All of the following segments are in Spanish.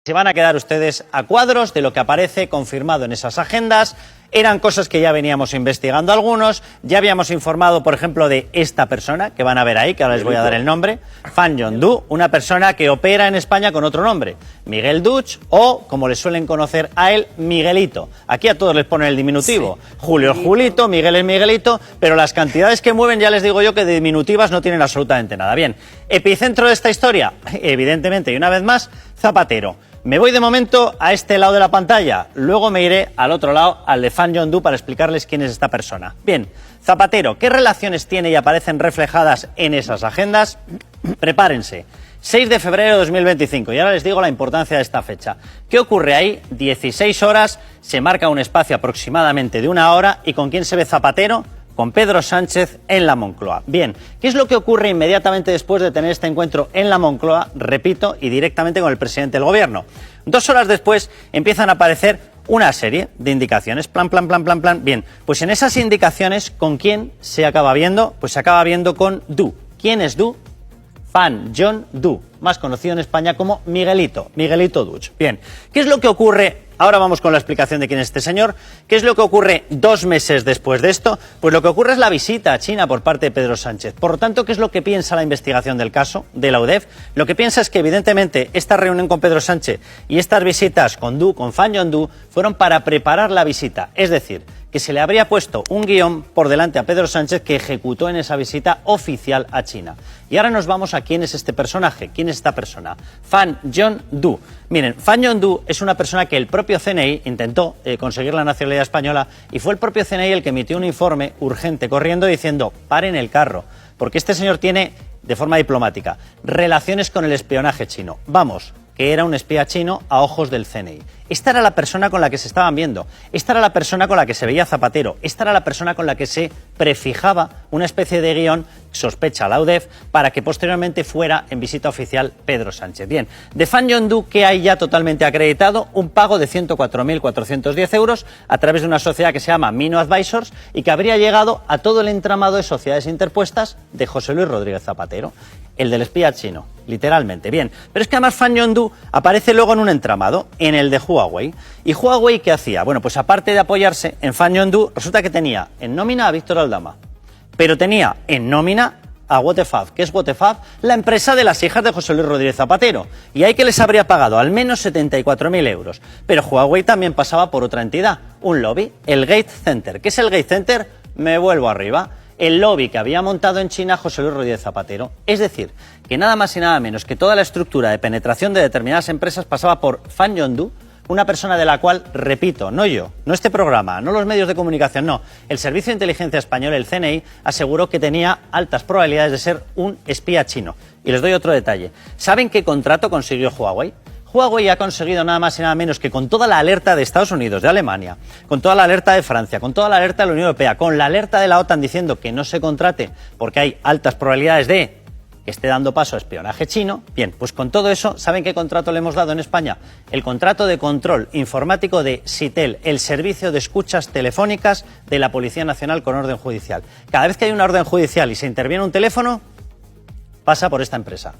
Se van a quedar ustedes a cuadros de lo que aparece confirmado en esas agendas. Eran cosas que ya veníamos investigando algunos. Ya habíamos informado, por ejemplo, de esta persona que van a ver ahí, que ahora les voy a dar el nombre. Fan Jong-du, una persona que opera en España con otro nombre. Miguel Duch o, como le suelen conocer a él, Miguelito. Aquí a todos les ponen el diminutivo. Sí. Julio es Julito, Miguel es Miguelito, pero las cantidades que mueven ya les digo yo que de diminutivas no tienen absolutamente nada. Bien, epicentro de esta historia, evidentemente, y una vez más, Zapatero. Me voy de momento a este lado de la pantalla, luego me iré al otro lado, al de Fan Jong-du, para explicarles quién es esta persona. Bien, Zapatero, ¿qué relaciones tiene y aparecen reflejadas en esas agendas? Prepárense. 6 de febrero de 2025, y ahora les digo la importancia de esta fecha. ¿Qué ocurre ahí? 16 horas, se marca un espacio aproximadamente de 1 hora, ¿y con quién se ve Zapatero? Con Pedro Sánchez en la Moncloa. Bien, ¿qué es lo que ocurre inmediatamente después de tener este encuentro en la Moncloa? Repito, y directamente con el presidente del gobierno. 2 horas después empiezan a aparecer una serie de indicaciones, plan. Bien, pues en esas indicaciones, ¿con quién se acaba viendo? Pues se acaba viendo con Du. ¿Quién es Du? Fan Jong-du, más conocido en España como Miguelito Duch. Bien, ¿qué es lo que ocurre? Ahora vamos con la explicación de quién es este señor. ¿Qué es lo que ocurre 2 meses después de esto? Pues lo que ocurre es la visita a China por parte de Pedro Sánchez. Por lo tanto, ¿qué es lo que piensa la investigación del caso de la UDEF? Lo que piensa es que, evidentemente, esta reunión con Pedro Sánchez y estas visitas con Fan Jong-du, fueron para preparar la visita. Es decir, que se le habría puesto un guión por delante a Pedro Sánchez que ejecutó en esa visita oficial a China. Y ahora nos vamos a quién es este personaje, quién es esta persona. Fan Jong-du. Miren, Fan Jong-du es una persona que el propio CNI intentó conseguir la nacionalidad española, y fue el propio CNI el que emitió un informe urgente corriendo diciendo: paren el carro, porque este señor tiene, de forma diplomática, relaciones con el espionaje chino. Vamos, que era un espía chino a ojos del CNI. Esta era la persona con la que se estaban viendo, esta era la persona con la que se veía Zapatero, esta era la persona con la que se prefijaba una especie de guión, sospecha la UDEF, para que posteriormente fuera en visita oficial Pedro Sánchez. Bien, de Fan Jong-du, que hay ya totalmente acreditado un pago de 104.410 euros a través de una sociedad que se llama Mino Advisors y que habría llegado a todo el entramado de sociedades interpuestas de José Luis Rodríguez Zapatero, el del espía chino, literalmente. Bien, pero es que además Fan Jong-du aparece luego en un entramado, en el de Huawei. ¿Y Huawei qué hacía? Bueno, pues aparte de apoyarse en Fan Jong-du, resulta que tenía en nómina a Víctor Aldama, pero tenía en nómina a Wotefab. ¿Qué es Wotefab? La empresa de las hijas de José Luis Rodríguez Zapatero. Y ahí que les habría pagado al menos 74.000 euros. Pero Huawei también pasaba por otra entidad, un lobby, el Gate Center. ¿Qué es el Gate Center? Me vuelvo arriba. El lobby que había montado en China José Luis Rodríguez Zapatero. Es decir, que nada más y nada menos que toda la estructura de penetración de determinadas empresas pasaba por Fan Jong-du, una persona de la cual, repito, no yo, no este programa, no los medios de comunicación, no, el Servicio de Inteligencia Español, el CNI, aseguró que tenía altas probabilidades de ser un espía chino. Y les doy otro detalle. ¿Saben qué contrato consiguió Huawei? Huawei ha conseguido nada más y nada menos que, con toda la alerta de Estados Unidos, de Alemania, con toda la alerta de Francia, con toda la alerta de la Unión Europea, con la alerta de la OTAN diciendo que no se contrate porque hay altas probabilidades de que esté dando paso a espionaje chino. Bien, pues con todo eso, ¿saben qué contrato le hemos dado en España? El contrato de control informático de SITEL, el servicio de escuchas telefónicas de la Policía Nacional con orden judicial. Cada vez que hay una orden judicial y se interviene un teléfono, pasa por esta empresa.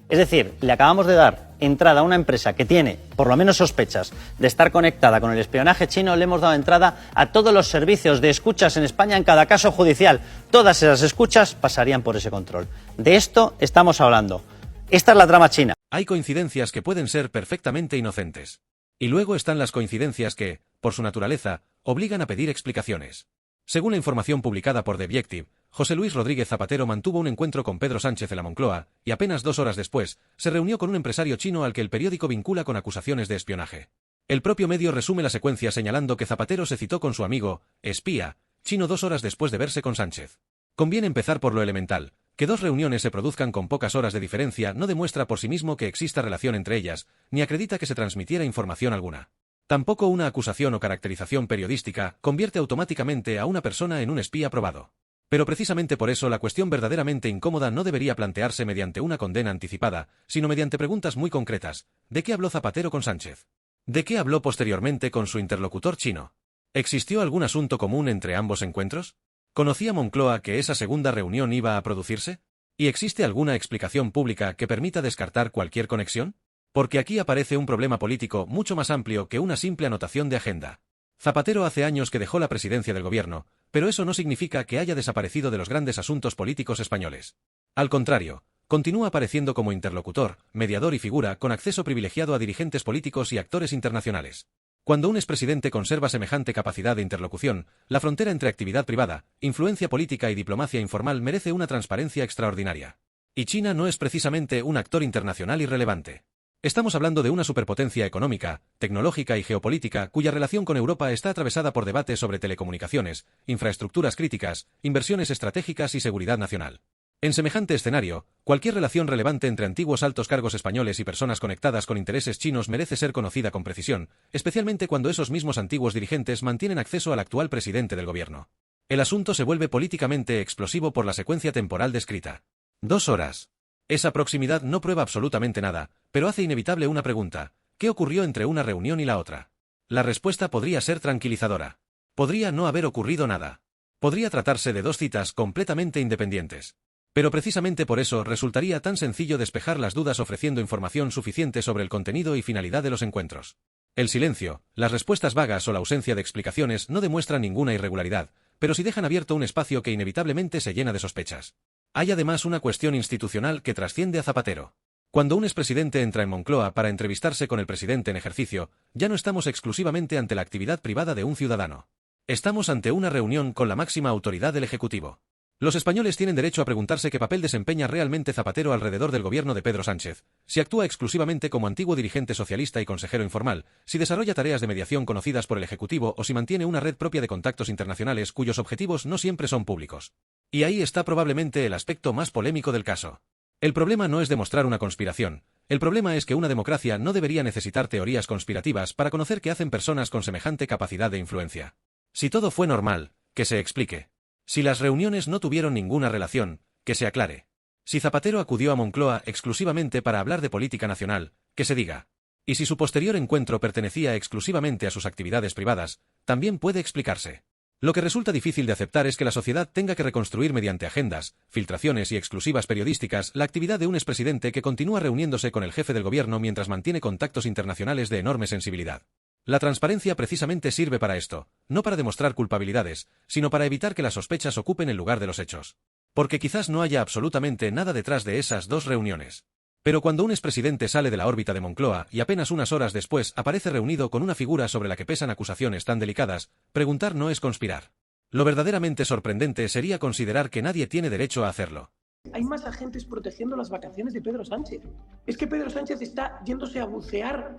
Es decir, le acabamos de dar entrada a una empresa que tiene, por lo menos, sospechas de estar conectada con el espionaje chino. Le hemos dado entrada a todos los servicios de escuchas en España en cada caso judicial. Todas esas escuchas pasarían por ese control. De esto estamos hablando. Esta es la trama china. Hay coincidencias que pueden ser perfectamente inocentes. Y luego están las coincidencias que, por su naturaleza, obligan a pedir explicaciones. Según la información publicada por The Objective, José Luis Rodríguez Zapatero mantuvo un encuentro con Pedro Sánchez en la Moncloa, y apenas 2 horas después, se reunió con un empresario chino al que el periódico vincula con acusaciones de espionaje. El propio medio resume la secuencia señalando que Zapatero se citó con su amigo, espía, chino 2 horas después de verse con Sánchez. Conviene empezar por lo elemental. Que 2 reuniones se produzcan con pocas horas de diferencia no demuestra por sí mismo que exista relación entre ellas, ni acredita que se transmitiera información alguna. Tampoco una acusación o caracterización periodística convierte automáticamente a una persona en un espía probado. Pero precisamente por eso la cuestión verdaderamente incómoda no debería plantearse mediante una condena anticipada, sino mediante preguntas muy concretas. ¿De qué habló Zapatero con Sánchez? ¿De qué habló posteriormente con su interlocutor chino? ¿Existió algún asunto común entre ambos encuentros? ¿Conocía Moncloa que esa segunda reunión iba a producirse? ¿Y existe alguna explicación pública que permita descartar cualquier conexión? Porque aquí aparece un problema político mucho más amplio que una simple anotación de agenda. Zapatero hace años que dejó la presidencia del gobierno, pero eso no significa que haya desaparecido de los grandes asuntos políticos españoles. Al contrario, continúa apareciendo como interlocutor, mediador y figura con acceso privilegiado a dirigentes políticos y actores internacionales. Cuando un expresidente conserva semejante capacidad de interlocución, la frontera entre actividad privada, influencia política y diplomacia informal merece una transparencia extraordinaria. Y China no es precisamente un actor internacional irrelevante. Estamos hablando de una superpotencia económica, tecnológica y geopolítica cuya relación con Europa está atravesada por debates sobre telecomunicaciones, infraestructuras críticas, inversiones estratégicas y seguridad nacional. En semejante escenario, cualquier relación relevante entre antiguos altos cargos españoles y personas conectadas con intereses chinos merece ser conocida con precisión, especialmente cuando esos mismos antiguos dirigentes mantienen acceso al actual presidente del gobierno. El asunto se vuelve políticamente explosivo por la secuencia temporal descrita. 2 horas. Esa proximidad no prueba absolutamente nada, pero hace inevitable una pregunta: ¿qué ocurrió entre una reunión y la otra? La respuesta podría ser tranquilizadora. Podría no haber ocurrido nada. Podría tratarse de 2 citas completamente independientes. Pero precisamente por eso resultaría tan sencillo despejar las dudas ofreciendo información suficiente sobre el contenido y finalidad de los encuentros. El silencio, las respuestas vagas o la ausencia de explicaciones no demuestran ninguna irregularidad, pero sí dejan abierto un espacio que inevitablemente se llena de sospechas. Hay además una cuestión institucional que trasciende a Zapatero. Cuando un expresidente entra en Moncloa para entrevistarse con el presidente en ejercicio, ya no estamos exclusivamente ante la actividad privada de un ciudadano. Estamos ante una reunión con la máxima autoridad del Ejecutivo. Los españoles tienen derecho a preguntarse qué papel desempeña realmente Zapatero alrededor del gobierno de Pedro Sánchez, si actúa exclusivamente como antiguo dirigente socialista y consejero informal, si desarrolla tareas de mediación conocidas por el Ejecutivo o si mantiene una red propia de contactos internacionales cuyos objetivos no siempre son públicos. Y ahí está probablemente el aspecto más polémico del caso. El problema no es demostrar una conspiración. El problema es que una democracia no debería necesitar teorías conspirativas para conocer qué hacen personas con semejante capacidad de influencia. Si todo fue normal, que se explique. Si las reuniones no tuvieron ninguna relación, que se aclare. Si Zapatero acudió a Moncloa exclusivamente para hablar de política nacional, que se diga. Y si su posterior encuentro pertenecía exclusivamente a sus actividades privadas, también puede explicarse. Lo que resulta difícil de aceptar es que la sociedad tenga que reconstruir mediante agendas, filtraciones y exclusivas periodísticas la actividad de un expresidente que continúa reuniéndose con el jefe del gobierno mientras mantiene contactos internacionales de enorme sensibilidad. La transparencia precisamente sirve para esto, no para demostrar culpabilidades, sino para evitar que las sospechas ocupen el lugar de los hechos. Porque quizás no haya absolutamente nada detrás de esas 2 reuniones. Pero cuando un expresidente sale de la órbita de Moncloa y apenas unas horas después aparece reunido con una figura sobre la que pesan acusaciones tan delicadas, preguntar no es conspirar. Lo verdaderamente sorprendente sería considerar que nadie tiene derecho a hacerlo. Hay más agentes protegiendo las vacaciones de Pedro Sánchez. Es que Pedro Sánchez está yéndose a bucear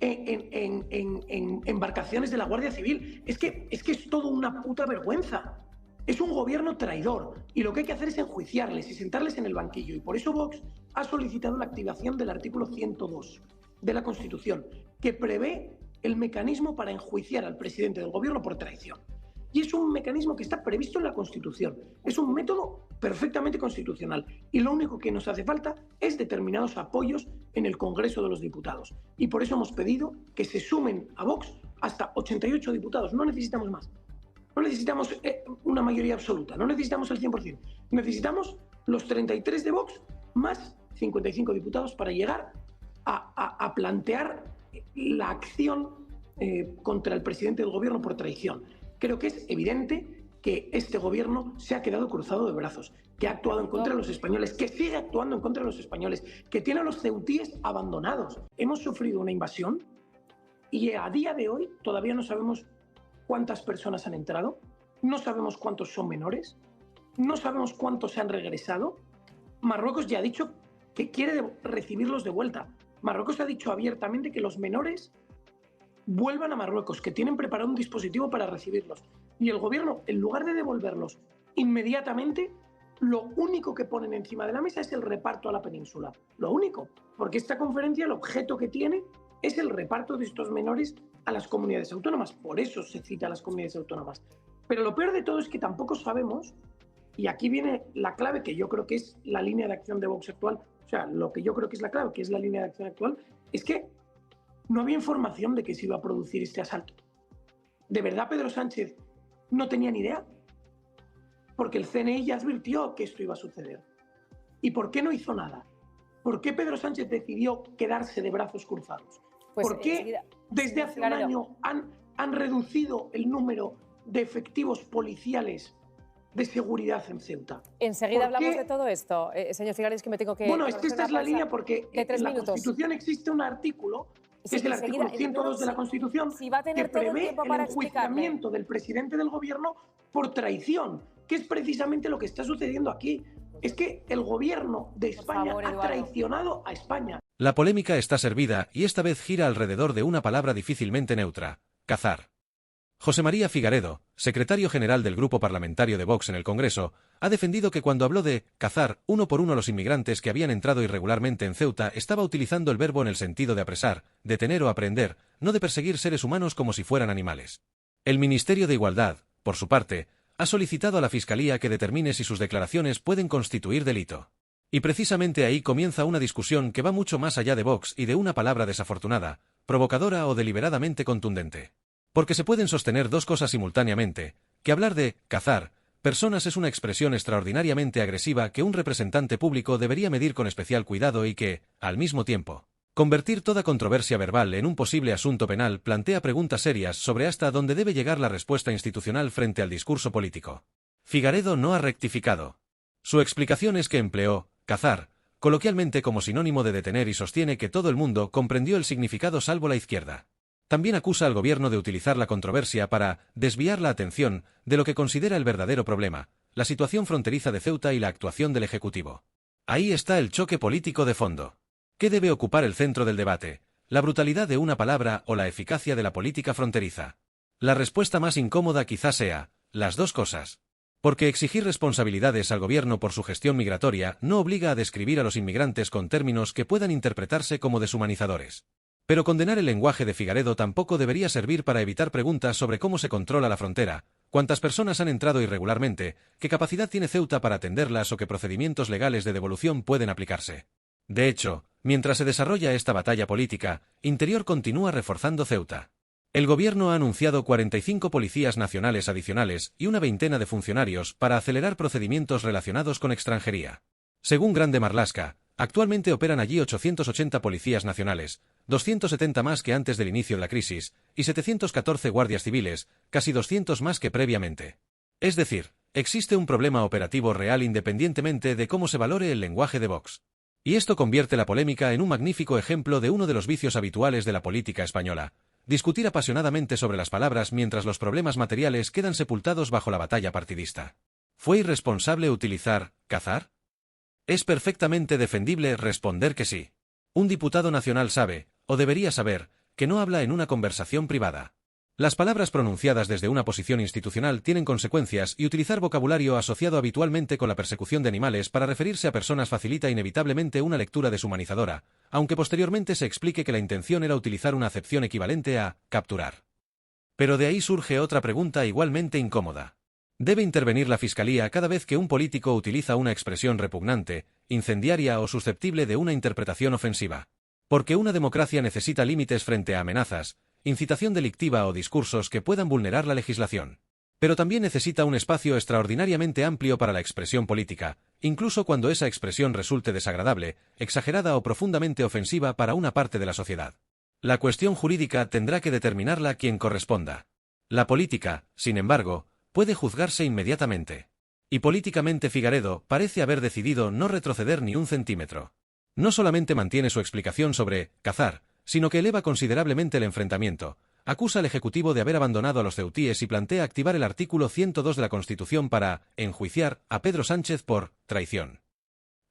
en embarcaciones de la Guardia Civil. Es que es todo una puta vergüenza. Es un gobierno traidor y lo que hay que hacer es enjuiciarles y sentarles en el banquillo. Y por eso Vox ha solicitado la activación del artículo 102 de la Constitución, que prevé el mecanismo para enjuiciar al presidente del gobierno por traición. Y es un mecanismo que está previsto en la Constitución. Es un método perfectamente constitucional. Y lo único que nos hace falta es determinados apoyos en el Congreso de los Diputados. Y por eso hemos pedido que se sumen a Vox hasta 88 diputados. No necesitamos más. No necesitamos una mayoría absoluta. No necesitamos el 100%. Necesitamos los 33 de Vox más 55 diputados para llegar a plantear la acción contra el presidente del gobierno por traición. Creo que es evidente que este gobierno se ha quedado cruzado de brazos, que ha actuado en contra de los españoles, que sigue actuando en contra de los españoles, que tiene a los ceutíes abandonados. Hemos sufrido una invasión y a día de hoy todavía no sabemos cuántas personas han entrado, no sabemos cuántos son menores, no sabemos cuántos se han regresado. Marruecos ya ha dicho que quiere recibirlos de vuelta. Marruecos ha dicho abiertamente que los menores vuelvan a Marruecos, que tienen preparado un dispositivo para recibirlos. Y el gobierno, en lugar de devolverlos inmediatamente, lo único que ponen encima de la mesa es el reparto a la península. Lo único, porque esta conferencia, el objeto que tiene es el reparto de estos menores a las comunidades autónomas. Por eso se cita a las comunidades autónomas. Pero lo peor de todo es que tampoco sabemos, y aquí viene la clave que yo creo que es la línea de acción de Vox actual, o sea, lo que yo creo que es la clave, que es la línea de acción actual, es que no había información de que se iba a producir este asalto. ¿De verdad Pedro Sánchez no tenía ni idea? Porque el CNI ya advirtió que esto iba a suceder. ¿Y por qué no hizo nada? ¿Por qué Pedro Sánchez decidió quedarse de brazos cruzados? Pues, ¿Por qué desde hace un año han reducido el número de efectivos policiales de seguridad en Ceuta? Enseguida hablamos de todo esto. Señor Figueres, es que me tengo que... Bueno, es que esta es la línea porque en la minutos. Constitución existe un artículo, que es el artículo 102 de la Constitución, que prevé el enjuiciamiento del presidente del gobierno por traición, que es precisamente lo que está sucediendo aquí. Es que el gobierno de España ha traicionado a España. La polémica está servida y esta vez gira alrededor de una palabra difícilmente neutra: cazar. José María Figaredo, secretario general del Grupo Parlamentario de Vox en el Congreso, ha defendido que cuando habló de cazar uno por uno a los inmigrantes que habían entrado irregularmente en Ceuta, estaba utilizando el verbo en el sentido de apresar, detener o aprehender, no de perseguir seres humanos como si fueran animales. El Ministerio de Igualdad, por su parte, ha solicitado a la Fiscalía que determine si sus declaraciones pueden constituir delito. Y precisamente ahí comienza una discusión que va mucho más allá de Vox y de una palabra desafortunada, provocadora o deliberadamente contundente. Porque se pueden sostener dos cosas simultáneamente: que hablar de cazar personas es una expresión extraordinariamente agresiva que un representante público debería medir con especial cuidado y que, al mismo tiempo, convertir toda controversia verbal en un posible asunto penal plantea preguntas serias sobre hasta dónde debe llegar la respuesta institucional frente al discurso político. Figaredo no ha rectificado. Su explicación es que empleó cazar coloquialmente como sinónimo de detener y sostiene que todo el mundo comprendió el significado salvo la izquierda. También acusa al gobierno de utilizar la controversia para desviar la atención de lo que considera el verdadero problema: la situación fronteriza de Ceuta y la actuación del Ejecutivo. Ahí está el choque político de fondo. ¿Qué debe ocupar el centro del debate? ¿La brutalidad de una palabra o la eficacia de la política fronteriza? La respuesta más incómoda quizás sea las dos cosas. Porque exigir responsabilidades al gobierno por su gestión migratoria no obliga a describir a los inmigrantes con términos que puedan interpretarse como deshumanizadores. Pero condenar el lenguaje de Figaredo tampoco debería servir para evitar preguntas sobre cómo se controla la frontera, cuántas personas han entrado irregularmente, qué capacidad tiene Ceuta para atenderlas o qué procedimientos legales de devolución pueden aplicarse. De hecho, mientras se desarrolla esta batalla política, Interior continúa reforzando Ceuta. El gobierno ha anunciado 45 policías nacionales adicionales y una veintena de funcionarios para acelerar procedimientos relacionados con extranjería. Según Grande Marlaska, actualmente operan allí 880 policías nacionales, 270 más que antes del inicio de la crisis, y 714 guardias civiles, casi 200 más que previamente. Es decir, existe un problema operativo real independientemente de cómo se valore el lenguaje de Vox. Y esto convierte la polémica en un magnífico ejemplo de uno de los vicios habituales de la política española: discutir apasionadamente sobre las palabras mientras los problemas materiales quedan sepultados bajo la batalla partidista. ¿Fue irresponsable utilizar cazar? Es perfectamente defendible responder que sí. Un diputado nacional sabe, o debería saber, que no habla en una conversación privada. Las palabras pronunciadas desde una posición institucional tienen consecuencias y utilizar vocabulario asociado habitualmente con la persecución de animales para referirse a personas facilita inevitablemente una lectura deshumanizadora, aunque posteriormente se explique que la intención era utilizar una acepción equivalente a capturar. Pero de ahí surge otra pregunta igualmente incómoda. ¿Debe intervenir la Fiscalía cada vez que un político utiliza una expresión repugnante, incendiaria o susceptible de una interpretación ofensiva? Porque una democracia necesita límites frente a amenazas, incitación delictiva o discursos que puedan vulnerar la legislación. Pero también necesita un espacio extraordinariamente amplio para la expresión política, incluso cuando esa expresión resulte desagradable, exagerada o profundamente ofensiva para una parte de la sociedad. La cuestión jurídica tendrá que determinarla quien corresponda. La política, sin embargo, puede juzgarse inmediatamente. Y políticamente Figaredo parece haber decidido no retroceder ni un centímetro. No solamente mantiene su explicación sobre cazar, sino que eleva considerablemente el enfrentamiento, acusa al Ejecutivo de haber abandonado a los ceutíes y plantea activar el artículo 102 de la Constitución para enjuiciar a Pedro Sánchez por traición.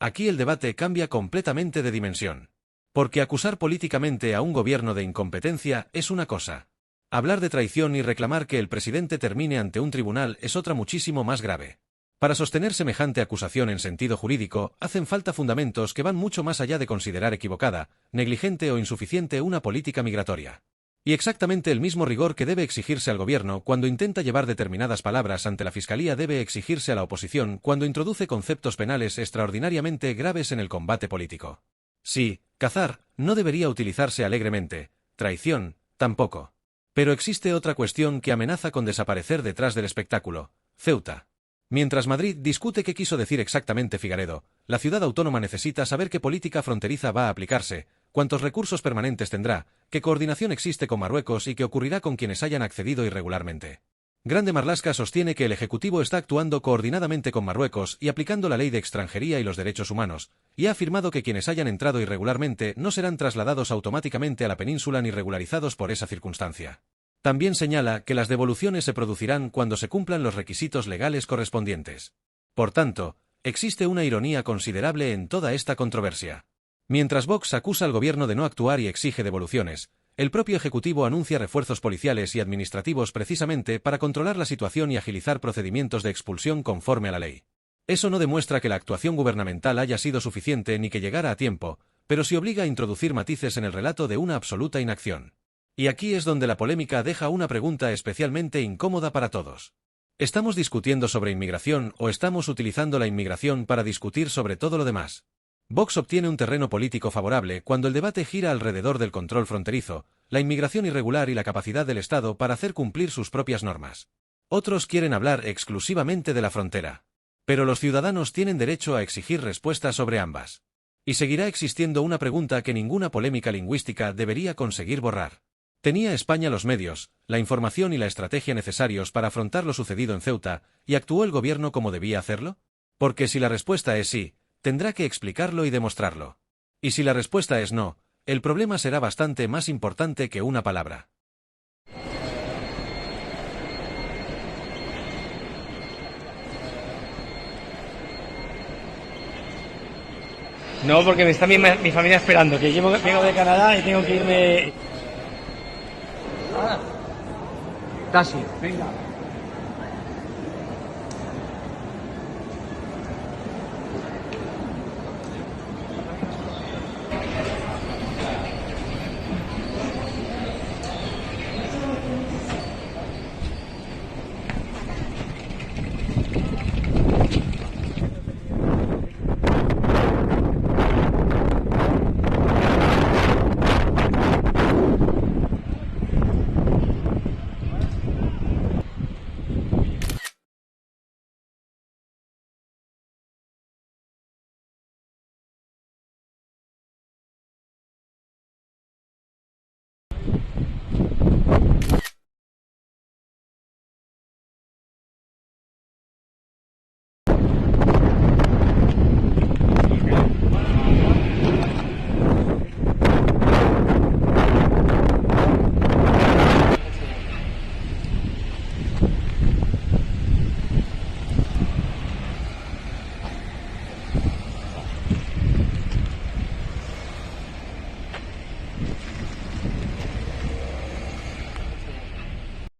Aquí el debate cambia completamente de dimensión. Porque acusar políticamente a un gobierno de incompetencia es una cosa. Hablar de traición y reclamar que el presidente termine ante un tribunal es otra muchísimo más grave. Para sostener semejante acusación en sentido jurídico, hacen falta fundamentos que van mucho más allá de considerar equivocada, negligente o insuficiente una política migratoria. Y exactamente el mismo rigor que debe exigirse al gobierno cuando intenta llevar determinadas palabras ante la Fiscalía debe exigirse a la oposición cuando introduce conceptos penales extraordinariamente graves en el combate político. Sí, cazar no debería utilizarse alegremente, traición, tampoco. Pero existe otra cuestión que amenaza con desaparecer detrás del espectáculo: Ceuta. Mientras Madrid discute qué quiso decir exactamente Figaredo, la ciudad autónoma necesita saber qué política fronteriza va a aplicarse, cuántos recursos permanentes tendrá, qué coordinación existe con Marruecos y qué ocurrirá con quienes hayan accedido irregularmente. Grande Marlaska sostiene que el Ejecutivo está actuando coordinadamente con Marruecos y aplicando la ley de extranjería y los derechos humanos, y ha afirmado que quienes hayan entrado irregularmente no serán trasladados automáticamente a la península ni regularizados por esa circunstancia. También señala que las devoluciones se producirán cuando se cumplan los requisitos legales correspondientes. Por tanto, existe una ironía considerable en toda esta controversia. Mientras Vox acusa al gobierno de no actuar y exige devoluciones, el propio Ejecutivo anuncia refuerzos policiales y administrativos precisamente para controlar la situación y agilizar procedimientos de expulsión conforme a la ley. Eso no demuestra que la actuación gubernamental haya sido suficiente ni que llegara a tiempo, pero sí obliga a introducir matices en el relato de una absoluta inacción. Y aquí es donde la polémica deja una pregunta especialmente incómoda para todos. ¿Estamos discutiendo sobre inmigración o estamos utilizando la inmigración para discutir sobre todo lo demás? Vox obtiene un terreno político favorable cuando el debate gira alrededor del control fronterizo, la inmigración irregular y la capacidad del Estado para hacer cumplir sus propias normas. Otros quieren hablar exclusivamente de la frontera. Pero los ciudadanos tienen derecho a exigir respuestas sobre ambas. Y seguirá existiendo una pregunta que ninguna polémica lingüística debería conseguir borrar. ¿Tenía España los medios, la información y la estrategia necesarios para afrontar lo sucedido en Ceuta, y actuó el gobierno como debía hacerlo? Porque si la respuesta es sí, tendrá que explicarlo y demostrarlo. Y si la respuesta es no, el problema será bastante más importante que una palabra. No, porque me está mi familia esperando, que vengo de Canadá y tengo que irme... Taxi, venga.